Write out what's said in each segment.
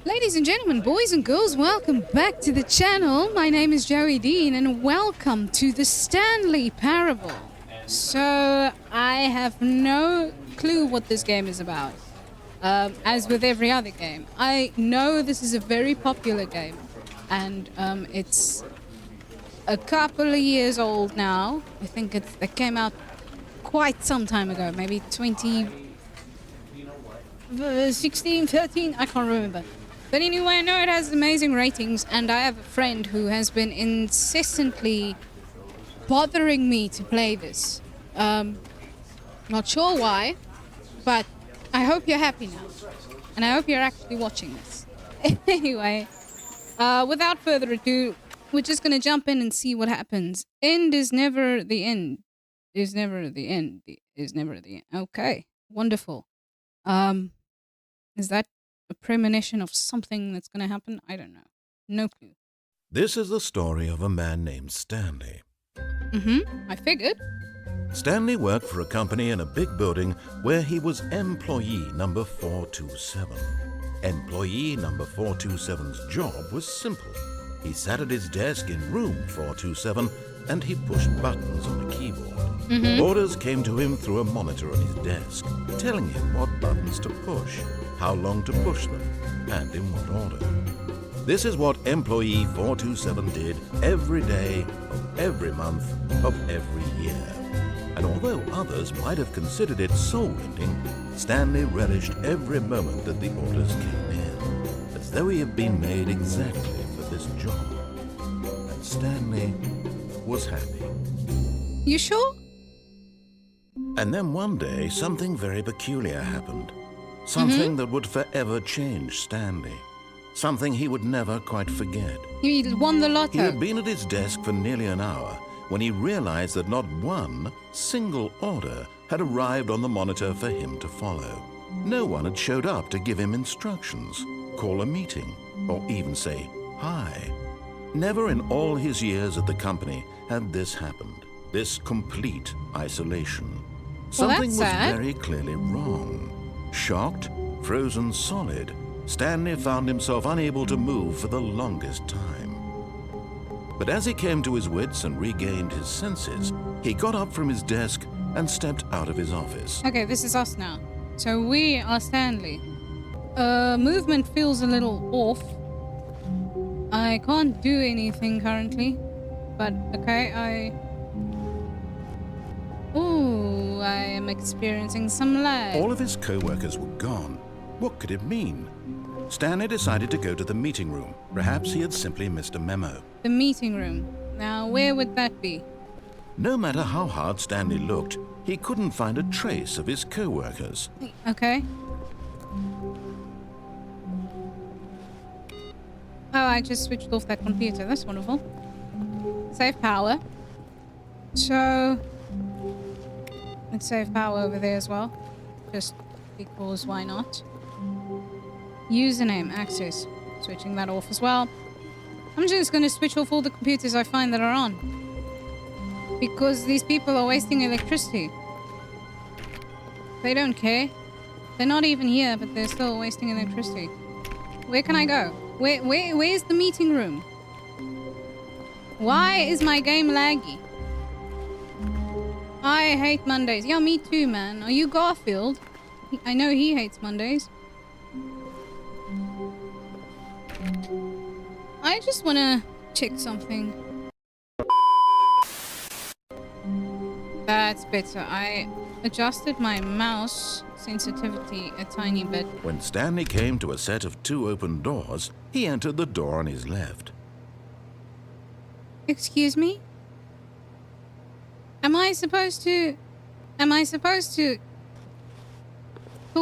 Ladies and gentlemen, boys and girls, welcome back to the channel. My name is Joey Dean and welcome to the Stanley Parable. So, I have no clue what this game is about. As with every other game. I know this is a very popular game and it's a couple of years old now. I think it came out quite some time ago, maybe 2016, 13, I can't remember. But anyway, I know it has amazing ratings, and I have a friend who has been incessantly bothering me to play this. Not sure why, but I hope you're happy now. And I hope you're actually watching this. Anyway, without further ado, we're just going to jump in and see what happens. End is never the end. Is never the end. Is never the end. Okay, wonderful. Is that a premonition of something that's going to happen? I don't know. No clue. This is the story of a man named Stanley. I figured. Stanley worked for a company in a big building where he was employee number 427. Employee number 427's job was simple. He sat at his desk in room 427 and he pushed buttons on the keyboard. Orders came to him through a monitor on his desk, telling him what buttons to push, how long to push them, and in what order. This is what employee 427 did every day of every month of every year. And although others might have considered it soul-rending, Stanley relished every moment that the orders came in, as though he had been made exactly for this job. And Stanley was happy. You sure? And then one day, something very peculiar happened. Something that would forever change Stanley. Something he would never quite forget. He won the He lotto. had been at his desk for nearly an hour when he realized that not one single order had arrived on the monitor for him to follow. No one had showed up to give him instructions, call a meeting, or even say hi. Never in all his years at the company had this happened. This complete isolation. Something was sad. very clearly wrong. Shocked, frozen solid, Stanley found himself unable to move for the longest time. But as he came to his wits and regained his senses, he got up from his desk and stepped out of his office. Okay, this is us now. So we are Stanley. Movement feels a little off. I can't do anything currently. But, okay, Ooh, I am experiencing some lag. All of his co-workers were gone. What could it mean? Stanley decided to go to the meeting room. Perhaps he had simply missed a memo. The meeting room. Now, where would that be? No matter how hard Stanley looked, he couldn't find a trace of his co-workers. Okay. Oh, I just switched off that computer. That's wonderful. Save power. So, let's save power over there as well. Just because why not? Username, access. Switching that off as well. I'm just going to switch off all the computers I find that are on. Because these people are wasting electricity. They don't care. They're not even here, but they're still wasting electricity. Where can I go? Where's the meeting room? Why is my game laggy? I hate Mondays. Yeah, me too, man. Are you Garfield? I know he hates Mondays. I just want to check something. That's better. I adjusted my mouse sensitivity a tiny bit. When Stanley came to a set of 2 open doors, he entered the door on his left. Excuse me? Am I supposed to... But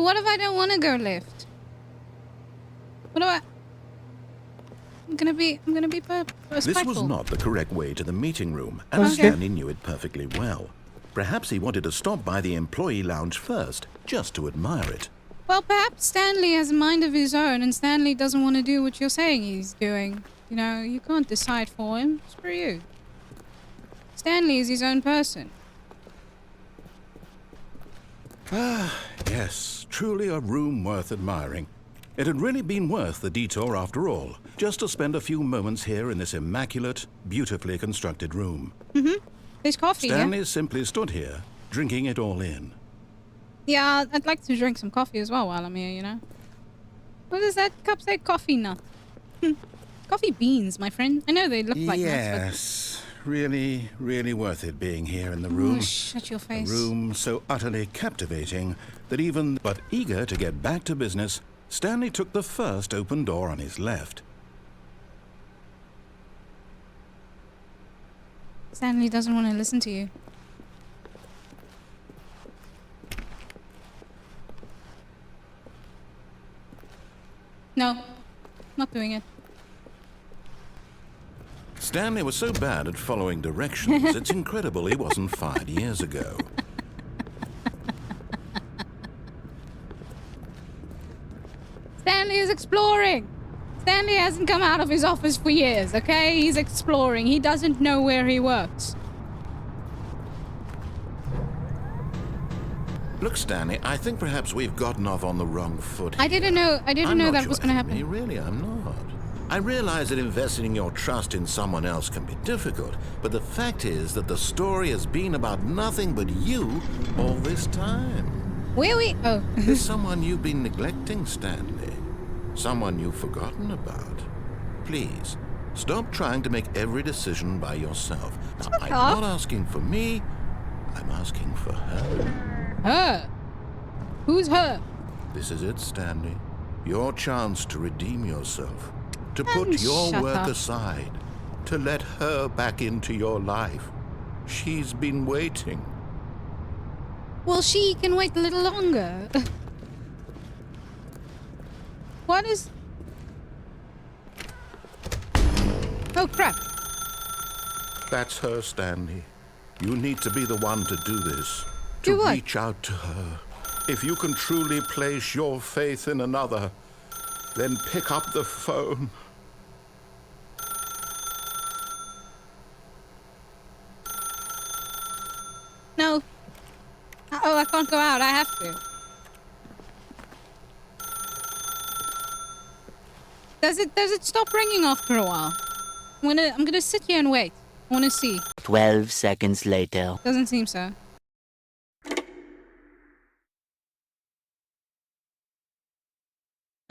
what if I don't want to go left? What do I... I'm gonna be This spiteful. was not the correct way to the meeting room, and Okay. Stanley knew it perfectly well. Perhaps he wanted to stop by the employee lounge first, just to admire it. Well, perhaps Stanley has a mind of his own, and Stanley doesn't want to do what you're saying he's doing. You know, you can't decide for him. Screw you. Stanley is his own person. Ah, yes, truly a room worth admiring. It had really been worth the detour after all, just to spend a few moments here in this immaculate, beautifully constructed room. There's coffee, Stanley yeah? simply stood here, drinking it all in. Yeah, I'd like to drink some coffee as well while I'm here, you know? What does that cup say? Coffee nut. Coffee beans, my friend. I know they look like nuts, Yes, really, really worth it being here in the but... room. Oh, shut your A face. room so utterly captivating that even but eager to get back to business, Stanley took the first open door on his left. Stanley doesn't want to listen to you. No, not doing it. Stanley was so bad at following directions, it's incredible he wasn't fired years ago. Stanley is exploring. Stanley hasn't come out of his office for years, okay? He's exploring. He doesn't know where he works. Look, Stanley, I think perhaps we've gotten off on the wrong foot here. I didn't know that was going to happen. Really, I'm not. I realize that investing your trust in someone else can be difficult, but the fact is that the story has been about nothing but you all this time. Where we? Oh. There's someone you've been neglecting, Stanley. Someone you've forgotten about. Please, stop trying to make every decision by yourself. Now, I'm not asking for me, I'm asking for her. Her? Who's her? This is it, Stanley. Your chance to redeem yourself. To put your shut work up. aside. To let her back into your life. She's been waiting. Well, she can wait a little longer. What is... Oh, crap. That's her, Stanley. You need to be the one to do this. Do To what? reach out to her. If you can truly place your faith in another, then pick up the phone. No. Oh, I can't go out. I have to. Does it stop ringing after a while? I'm gonna sit here and wait. I wanna see. 12 seconds later. Doesn't seem so.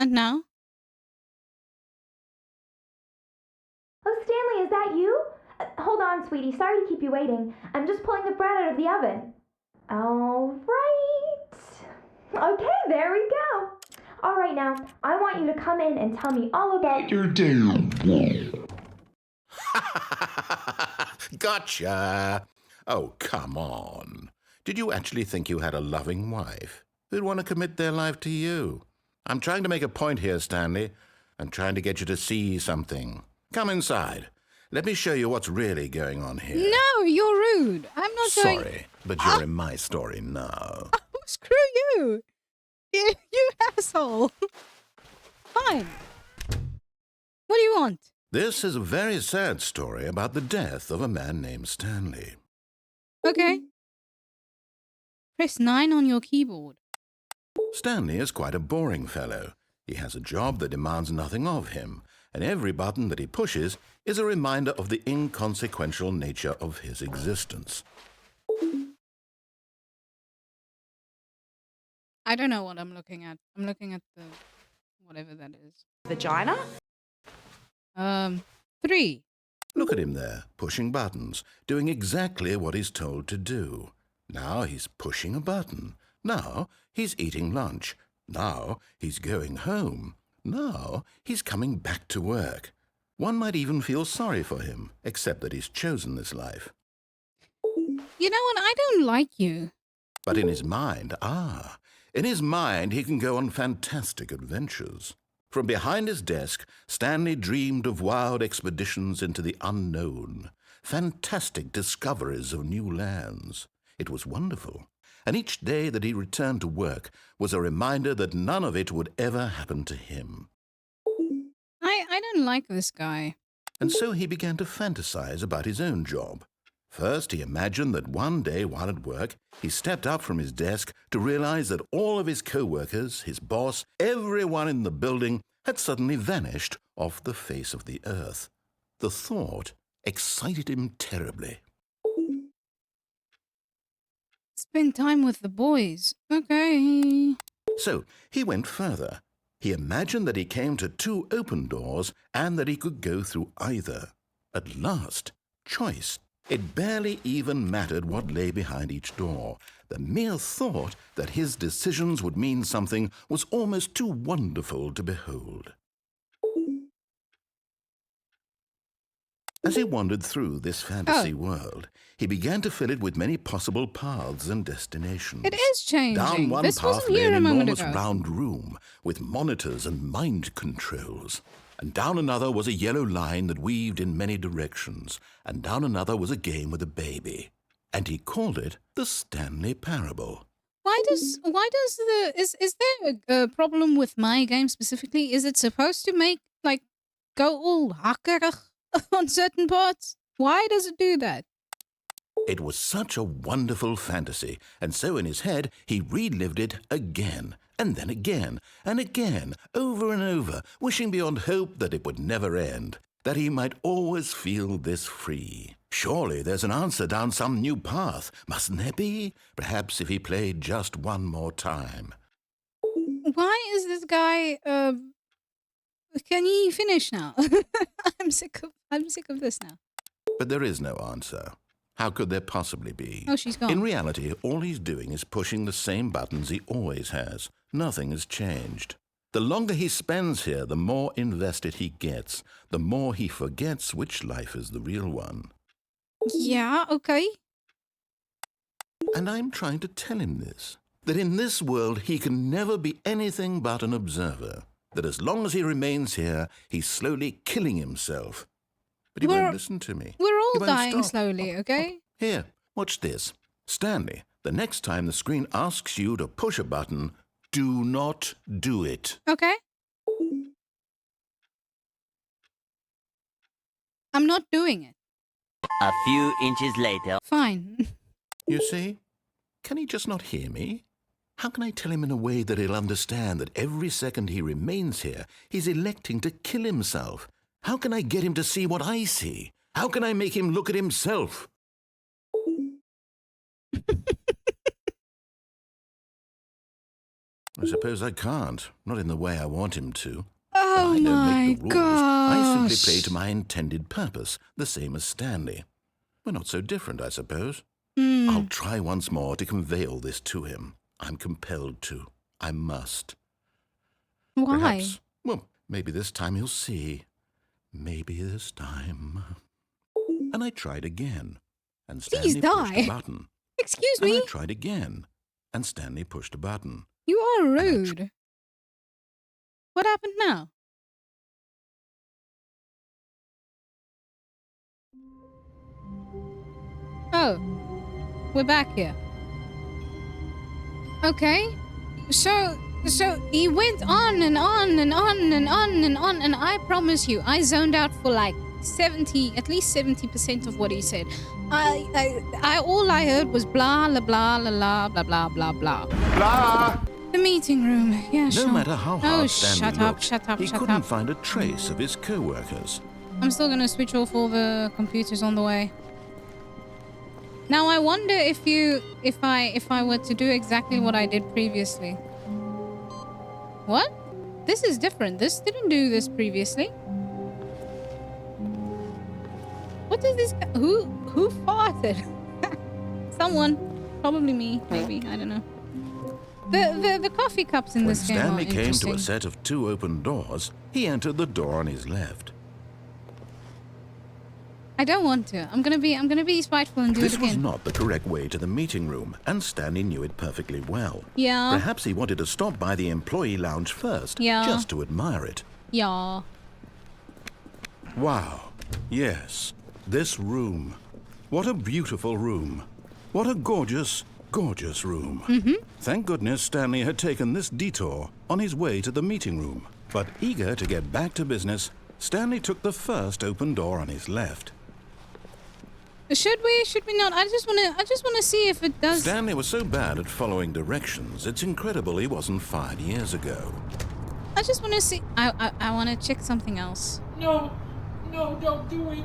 And now? Oh, Stanley, is that you? Hold on, sweetie. Sorry to keep you waiting. I'm just pulling the bread out of the oven. All right. Okay, there we go. All right, now, I want you to come in and tell me all about your day. Gotcha. Oh, come on. Did you actually think you had a loving wife who'd want to commit their life to you? I'm trying to make a point here, Stanley. I'm trying to get you to see something. Come inside. Let me show you what's really going on here. No, you're rude. I'm not going... Sorry, but you're in my story now. Oh, screw you. You asshole. Fine. What do you want? This is a very sad story about the death of a man named Stanley. Okay. Press 9 on your keyboard. Stanley is quite a boring fellow. He has a job that demands nothing of him, and every button that he pushes is a reminder of the inconsequential nature of his existence. I don't know what I'm looking at. I'm looking at the... whatever that is. Vagina? 3. Look at him there, pushing buttons, doing exactly what he's told to do. Now he's pushing a button. Now he's eating lunch. Now he's going home. Now he's coming back to work. One might even feel sorry for him, except that he's chosen this life. You know what? I don't like you. But in his mind, in his mind he can go on fantastic adventures. From behind his desk, Stanley dreamed of wild expeditions into the unknown, fantastic discoveries of new lands. It was wonderful, and each day that he returned to work was a reminder that none of it would ever happen to him. I don't like this guy. And so he began to fantasize about his own job. First, he imagined that one day while at work, he stepped up from his desk to realize that all of his co-workers, his boss, everyone in the building had suddenly vanished off the face of the earth. The thought excited him terribly. Spend time with the boys. Okay. So he went further. He imagined that he came to 2 open doors and that he could go through either. At last, choice. It barely even mattered what lay behind each door. The mere thought that his decisions would mean something was almost too wonderful to behold. As he wandered through this fantasy world, he began to fill it with many possible paths and destinations. It is changing. Down one This path wasn't lay here an a moment enormous ago. round room with monitors and mind controls. And down another was a yellow line that weaved in many directions. And down another was a game with a baby. And he called it the Stanley Parable. Why does the is there a problem with my game specifically? Is it supposed to make like go all hakkerig on certain parts? Why does it do that? It was such a wonderful fantasy, and so in his head he relived it again, and then again, and again, over and over, wishing beyond hope that it would never end, that he might always feel this free. Surely there's an answer down some new path, mustn't there be? Perhaps if he played just one more time. Why is this guy can he finish now? I'm sick of this now. But there is no answer. How could there possibly be? Oh, she's gone. In reality, all he's doing is pushing the same buttons he always has. Nothing has changed. The longer he spends here, the more invested he gets, the more he forgets which life is the real one. Yeah, okay. And I'm trying to tell him this, that in this world he can never be anything but an observer, that as long as he remains here, he's slowly killing himself. But he won't listen to me. We're all He won't dying stop. slowly, okay? Here, watch this. Stanley, the next time the screen asks you to push a button, do not do it. Okay. I'm not doing it. A few inches later. Fine. You see? Can he just not hear me? How can I tell him in a way that he'll understand that every second he remains here, he's electing to kill himself? How can I get him to see what I see? How can I make him look at himself? I suppose I can't. Not in the way I want him to. Oh I don't my make the rules. gosh. I simply play to my intended purpose, the same as Stanley. We're not so different, I suppose. I'll try once more to convey all this to him. I'm compelled to. I must. Why? Perhaps, well, maybe this time he'll see. Maybe this time. And I tried again. And Stanley Please pushed die. a button. Excuse And me? I tried again. And Stanley pushed a button. You are rude. What happened now? Oh, we're back here. Okay, so he went on and on and on and on and on, and I promise you, I zoned out for like at least 70% of what he said. All I heard was blah blah blah blah blah blah blah blah. Blah! The meeting room, yeah, sure. No matter how hard Oh, Stanley looked, shut up, he shut couldn't up. find a trace of his co-workers. I'm still gonna switch off all the computers on the way. Now I wonder if I were to do exactly what I did previously. What? This is different. This didn't do this previously. What is this? Who farted? Someone, probably me, maybe. I don't know. The coffee cups in When this game are Stanley came to interesting. a set of 2 open doors, he entered the door on his left. I don't want to. I'm gonna be spiteful and do This it was again. not the correct way to the meeting room, and Stanley knew it perfectly well. Yeah. Perhaps he wanted to stop by the employee lounge first, Yeah. just to admire it. Yeah. Wow. Yes. This room. What a beautiful room. What a gorgeous, gorgeous room. Thank goodness Stanley had taken this detour on his way to the meeting room. But eager to get back to business, Stanley took the first open door on his left. Should we? Should we not? I just wanna see if it does. Stanley was so bad at following directions, it's incredible he wasn't fired years ago. I just wanna see. I wanna check something else. No, don't do it.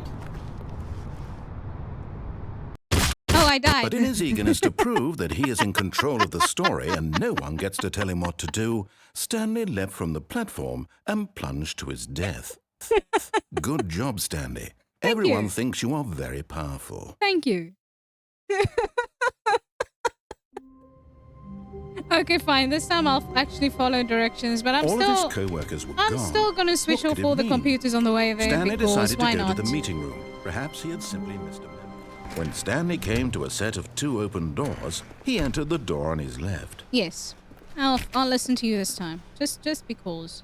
Oh, I died. But in his eagerness to prove that he is in control of the story and no one gets to tell him what to do, Stanley leapt from the platform and plunged to his death. Good job, Stanley. Everyone thinks you are very powerful. Thank you. Okay, fine. This time I'll actually follow directions, but All of his co-workers were gone. I'm still gonna switch What off could it all the mean? computers on the way there. Stanley because decided why to go not? to the meeting room. Perhaps he had simply missed a memo. When Stanley came to a set of 2 open doors, he entered the door on his left. Yes, I'll listen to you this time. Just because.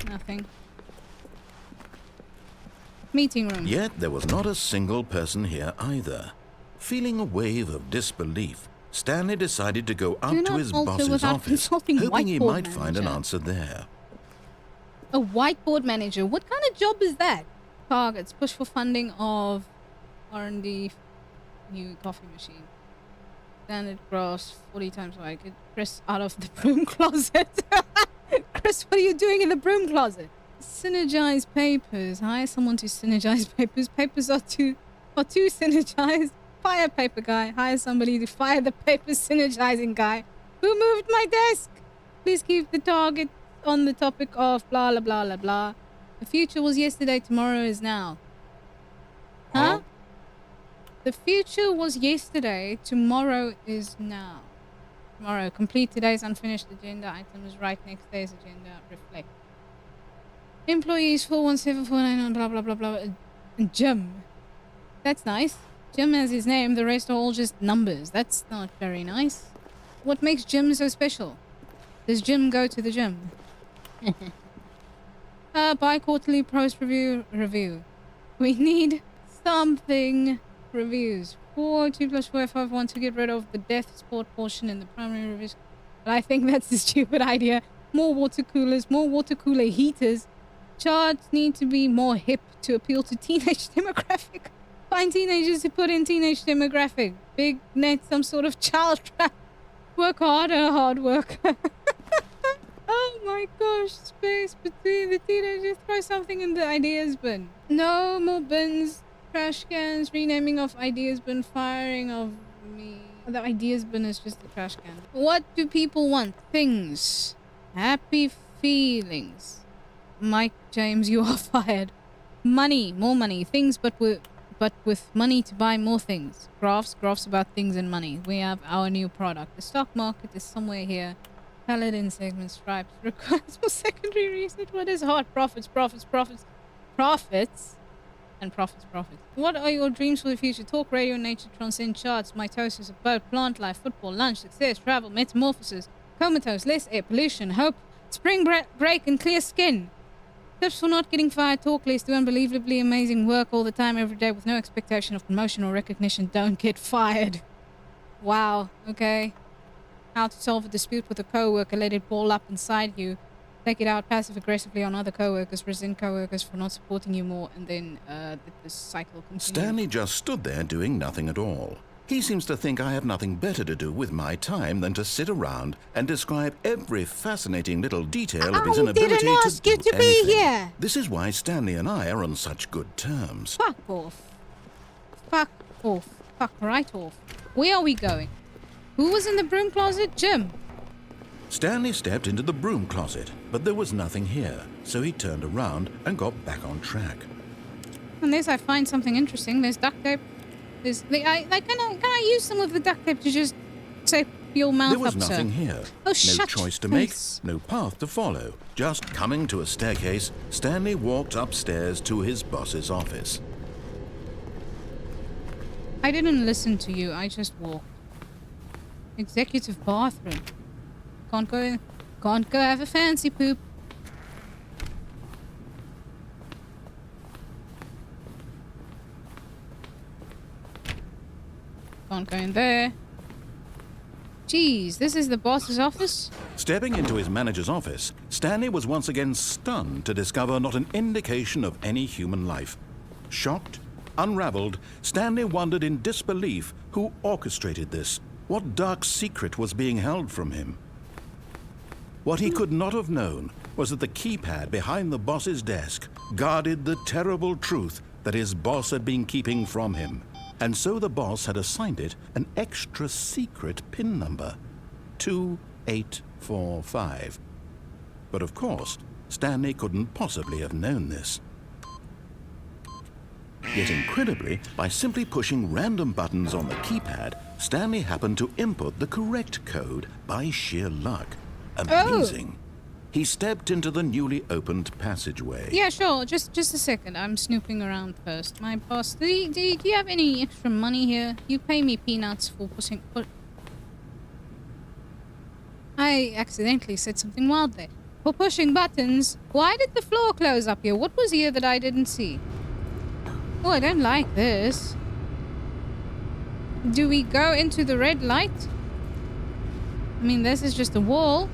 Nothing. Meeting room. Yet there was not a single person here either. Feeling a wave of disbelief, Stanley decided to go up Do to not his alter boss's without office, consulting hoping he whiteboard might find an manager. answer there. A whiteboard manager. What kind of job is that? Targets. Push for funding of R&D new coffee machine. Standard graphs 40 times wide. Get Chris out of the broom closet. Chris, what are you doing in the broom closet? Synergize papers. Hire someone to synergize papers. Papers are too synergized. Fire paper guy. Hire somebody to fire the paper synergizing guy. Who moved my desk? Please keep the target on the topic of blah blah blah blah blah. The future was yesterday, tomorrow is now. Huh? The future was yesterday, tomorrow is now. Tomorrow, complete today's unfinished agenda items, write next day's agenda, reflect. Employees 417499 blah blah blah blah. Jim. That's nice. Jim has his name, the rest are all just numbers. That's not very nice. What makes Jim so special? Does Jim go to the gym? Bi-quarterly post review. We need something reviews. 4, 2 plus 4, 5, 1 to get rid of the death sport portion in the primary reviews. But I think that's a stupid idea. More water coolers, more water cooler heaters. Charts need to be more hip to appeal to teenage demographic. Find teenagers who put in teenage demographic. Big net, some sort of child trap. Work harder, hard work. Oh my gosh, space between the teenagers. Throw something in the ideas bin. No more bins. Trash cans. Renaming of ideas bin. Firing of me. The ideas bin is just the trash can. What do people want? Things. Happy feelings. Mike James, you are fired. Money. More money. Things, but with money to buy more things. Graphs about things and money. We have our new product. The stock market is somewhere here. Colored in segment stripes. Requires for secondary research. What is hard? Profits. And profits. What are your dreams for the future? Talk, radio, nature, transcend charts, mitosis, a boat, plant life, football, lunch, success, travel, metamorphosis, comatose, less air, pollution, hope, spring break, and clear skin. Tips for not getting fired. Talk less. Do unbelievably amazing work all the time, every day, with no expectation of promotion or recognition. Don't get fired. Wow. Okay. How to solve a dispute with a coworker. Let it ball up inside you. Take it out passive-aggressively on other coworkers. Resent coworkers for not supporting you more. And then the cycle continues. Stanley just stood there doing nothing at all. He seems to think I have nothing better to do with my time than to sit around and describe every fascinating little detail of his inability didn't ask to you do to be anything. here. This is why Stanley and I are on such good terms. Fuck off. Fuck off. Fuck right off. Where are we going? Who was in the broom closet? Jim. Stanley stepped into the broom closet, but there was nothing here, so he turned around and got back on track. Unless I find something interesting. There's duct tape. Can I use some of the duct tape to just tape your mouth There was up, nothing sir? here. Oh, No shut choice to your make, face. no path to follow. Just coming to a staircase, Stanley walked upstairs to his boss's office. I didn't listen to you. I just walked. Executive bathroom. Can't go have a fancy poop. Can't go in there. Jeez, this is the boss's office? Stepping into his manager's office, Stanley was once again stunned to discover not an indication of any human life. Shocked, unraveled, Stanley wondered in disbelief who orchestrated this. What dark secret was being held from him? What he could not have known was that the keypad behind the boss's desk guarded the terrible truth that his boss had been keeping from him. And so the boss had assigned it an extra secret PIN number, 2845. But of course, Stanley couldn't possibly have known this. Yet incredibly, by simply pushing random buttons on the keypad, Stanley happened to input the correct code by sheer luck. Amazing. He stepped into the newly opened passageway. Yeah, sure. Just a second. I'm snooping around first. My boss, do you have any extra money here? You pay me peanuts for pushing... I accidentally said something wild there. For pushing buttons. Why did the floor close up here? What was here that I didn't see? Oh, I don't like this. Do we go into the red light? I mean, this is just a wall.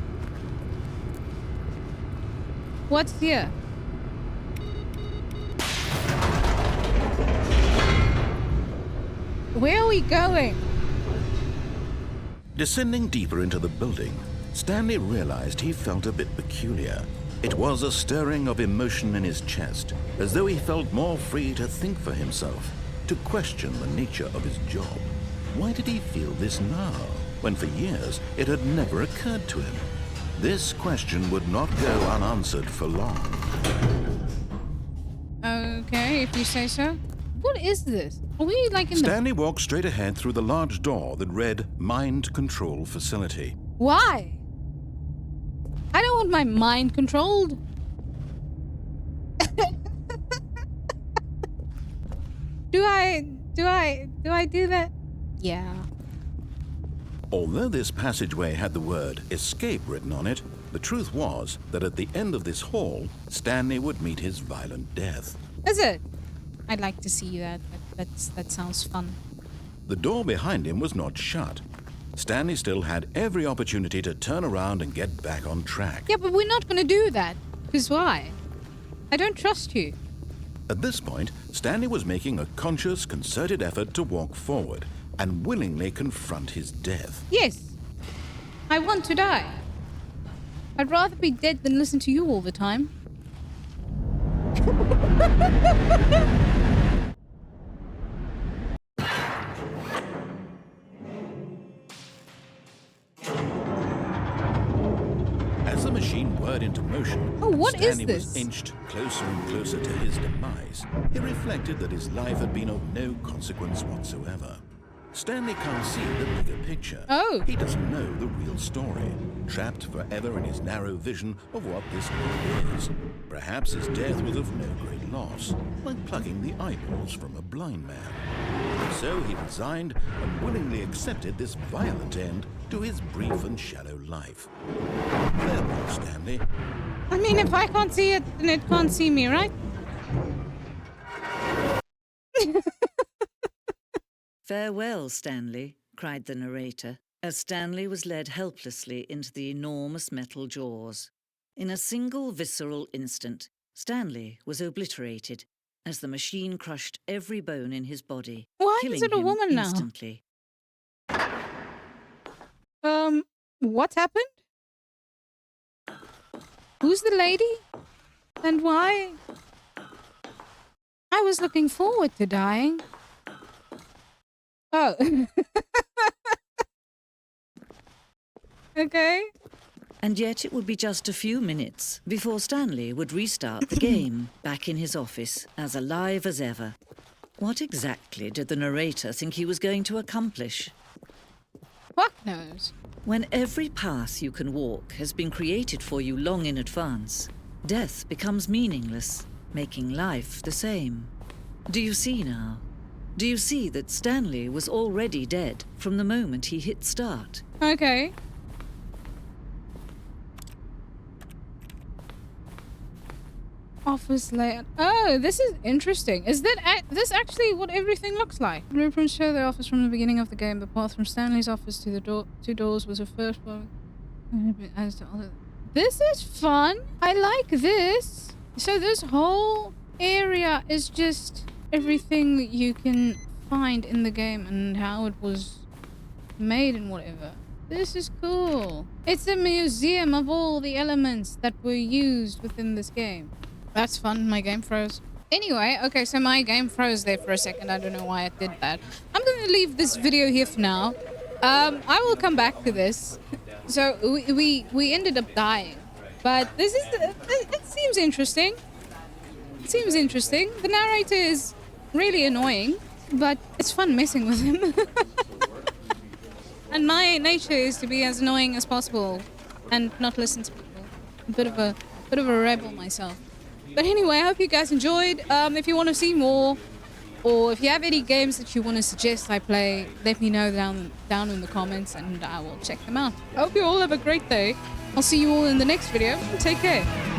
What's here? Where are we going? Descending deeper into the building, Stanley realized he felt a bit peculiar. It was a stirring of emotion in his chest, as though he felt more free to think for himself, to question the nature of his job. Why did he feel this now, when for years it had never occurred to him? This question would not go unanswered for long. Okay, if you say so. What is this? Are we like in Stanley walked straight ahead through the large door that read Mind Control Facility. Why? I don't want my mind controlled. Do I do that? Yeah. Although this passageway had the word escape written on it, the truth was that at the end of this hall, Stanley would meet his violent death. Is it? I'd like to see that. That sounds fun. The door behind him was not shut. Stanley still had every opportunity to turn around and get back on track. Yeah, but we're not going to do that. Because why? I don't trust you. At this point, Stanley was making a conscious, concerted effort to walk forward and willingly confront his death. Yes. I want to die. I'd rather be dead than listen to you all the time. As the machine whirred into motion, Oh, what is Stanley this? was inched closer and closer to his demise. He reflected that his life had been of no consequence whatsoever. Stanley can't see the bigger picture. Oh. He doesn't know the real story, trapped forever in his narrow vision of what this world is. Perhaps his death was of no great loss, like plucking the eyeballs from a blind man. So he resigned and willingly accepted this violent end to his brief and shallow life. Farewell, Stanley. I mean, if I can't see it, then it can't see me, right? "Farewell, Stanley," cried the narrator, as Stanley was led helplessly into the enormous metal jaws. In a single visceral instant, Stanley was obliterated as the machine crushed every bone in his body, Why killing is it a him woman now? instantly. What happened? Who's the lady? And why? I was looking forward to dying. Oh. Okay. And yet it would be just a few minutes before Stanley would restart the game back in his office, as alive as ever. What exactly did the narrator think he was going to accomplish? Fuck knows. When every path you can walk has been created for you long in advance, death becomes meaningless, making life the same. Do you see now? Do you see that Stanley was already dead from the moment he hit start? Okay. Office layout. Oh, this is interesting. Is that this actually what everything looks like? Blueprints show the office from the beginning of the game. The path from Stanley's office to the two doors was a first one. As to all of- This is fun. I like this. So this whole area is just everything that you can find in the game and how it was made and whatever. This is cool. It's a museum of all the elements that were used within this game. That's fun. My game froze. Anyway, okay, so my game froze there for a second. I don't know why it did that. I'm going to leave this video here for now. I will come back to this. So we ended up dying. But this is... It seems interesting. It seems interesting. The narrator is really annoying, but it's fun messing with him. And my nature is to be as annoying as possible and not listen to people. A bit of a rebel myself. But anyway, I hope you guys enjoyed. If you want to see more, or if you have any games that you want to suggest I play, let me know down in the comments and I will check them out. I hope you all have a great day. I'll see you all in the next video. Take care.